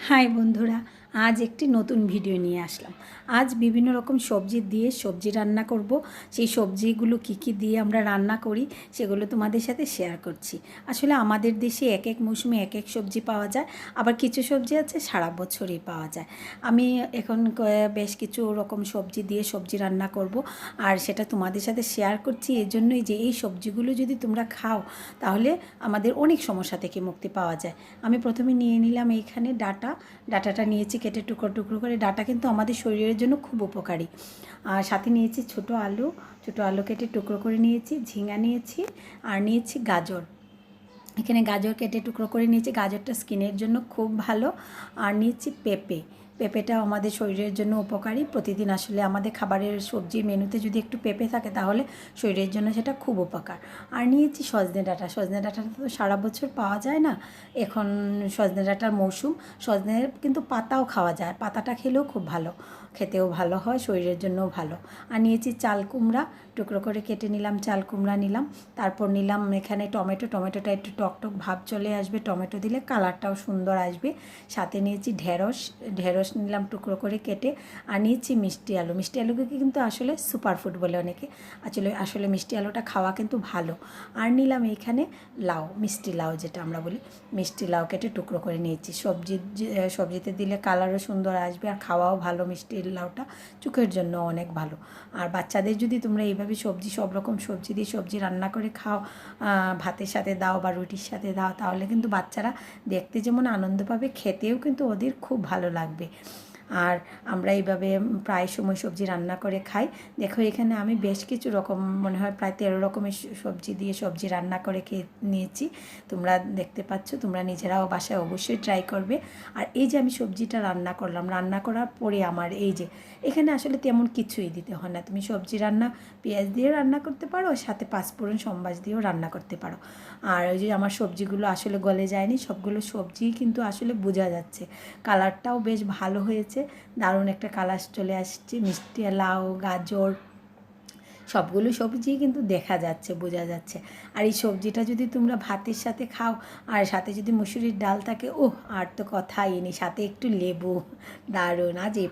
High বন্ধুরা, আজ একটি নতুন ভিডিও নিয়ে আসলাম। আজ বিভিন্ন রকম সবজি দিয়ে সবজি রান্না করব। সেই সবজিগুলো কি দিয়ে আমরা রান্না করি সেগুলো তোমাদের সাথে শেয়ার করছি। আসলে আমাদের দেশে এক এক মৌসুমে এক এক সবজি পাওয়া যায়, আবার কিছু সবজি আছে সারা বছরই পাওয়া যায়। আমি এখন বেশ কিছু রকম সবজি দিয়ে সবজি রান্না করব, আর সেটা তোমাদের সাথে শেয়ার করছি এই জন্যই যে এই সবজিগুলো যদি তোমরা খাও তাহলে আমাদের অনেক সমস্যা থেকে মুক্তি পাওয়া যায়। আমি প্রথমে নিয়ে নিলাম এইখানে ডাটাটা নিয়েছি কেটে টুকরো টুকরো করে। ডাটা কিন্তু আমাদের শরীরের জন্য খুব উপকারী। আর সাথে নিয়েছি ছোটো আলু কেটে টুকরো করে নিয়েছি, ঝিঙা নিয়েছি, আর নিয়েছি গাজর। এখানে গাজর কেটে টুকরো করে নিয়েছি, গাজরটা স্কিনের জন্য খুব ভালো। আর নিয়েছি পেঁপেটাও আমাদের শরীরের জন্য উপকারী। প্রতিদিন আসলে আমাদের খাবারের সবজির মেনুতে যদি একটু পেঁপে থাকে তাহলে শরীরের জন্য সেটা খুব উপকার। আর নিয়েছি সজনে ডাঁটা তো সারা বছর পাওয়া যায় না, এখন সজনে ডাঁটার মৌসুম। সজনের কিন্তু পাতাও খাওয়া যায়, পাতাটা খেলেও খুব ভালো, খেতেও ভালো হয়, শরীরের জন্যও ভালো। আর নিয়েছি চাল কুমড়া, টুকরো করে কেটে নিলাম, চাল কুমড়া নিলাম। তারপর নিলাম এখানে টমেটোটা একটু টকটক ভাব চলে আসবে, টমেটো দিলে কালারটাও সুন্দর আসবে। সাথে নিয়েছি ঢেঁড়স নিলাম টুকরো করে কেটে। আর নিয়েছি মিষ্টি আলুকে কিন্তু আসলে সুপারফুড বলে অনেকে, আসলে মিষ্টি আলুটা খাওয়া কিন্তু ভালো। আর নিলাম এইখানে মিষ্টি লাউ যেটা আমরা বলি, মিষ্টি লাউ কেটে টুকরো করে নিয়েছি। সবজিতে দিলে কালারও সুন্দর আসবে, আর খাওয়াও ভালো। মিষ্টি লাউটা চোখের জন্য অনেক ভালো। আর বাচ্চাদের যদি তোমরা এইভাবে সব রকম সবজি দিয়ে সবজি রান্না করে খাও, ভাতের সাথে দাও বা রুটির সাথে দাও, তাহলে কিন্তু বাচ্চারা দেখতে যেমন আনন্দ পাবে, খেতেও কিন্তু ওদের খুব ভালো লাগবে। আর আমরা এইভাবে প্রায় সময় সবজি রান্না করে খাই। দেখো এখানে আমি বেশ কিছু রকম, মনে হয় প্রায় 13 রকমের সবজি দিয়ে সবজি রান্না করে খেয়ে নিয়েছি। তোমরা দেখতে পাচ্ছ, তোমরা নিজেরাও বাসায় অবশ্যই ট্রাই করবে। আর এই যে আমি সবজিটা রান্না করলাম, রান্না করার পরে আমার এই যে এখানে আসলে তেমন কিছুই দিতে হয় না। তুমি সবজি রান্না পেঁয়াজ দিয়ে রান্না করতে পারো, সাথে পাঁচফোড়ন সম্বাস দিয়েও রান্না করতে পারো। আর ওই যে আমার সবজিগুলো আসলে গলে যায়নি, সবগুলো সবজি কিন্তু আসলে বোঝা যাচ্ছে। কালারটাও বেশ ভালো হয়েছে, দারুণ একটা কালার চলে আসছে। মিষ্টি লাউ, গাজর, সবগুলো সবজি কিন্তু দেখা যাচ্ছে, বোঝা যাচ্ছে। আর এই সবজিটা যদি তোমরা ভাতের সাথে খাও, আর সাথে যদি মুসুরির ডাল থাকে, আর তো কথাই নেই, সাথে একটু লেবু, দারুণ। আজ এই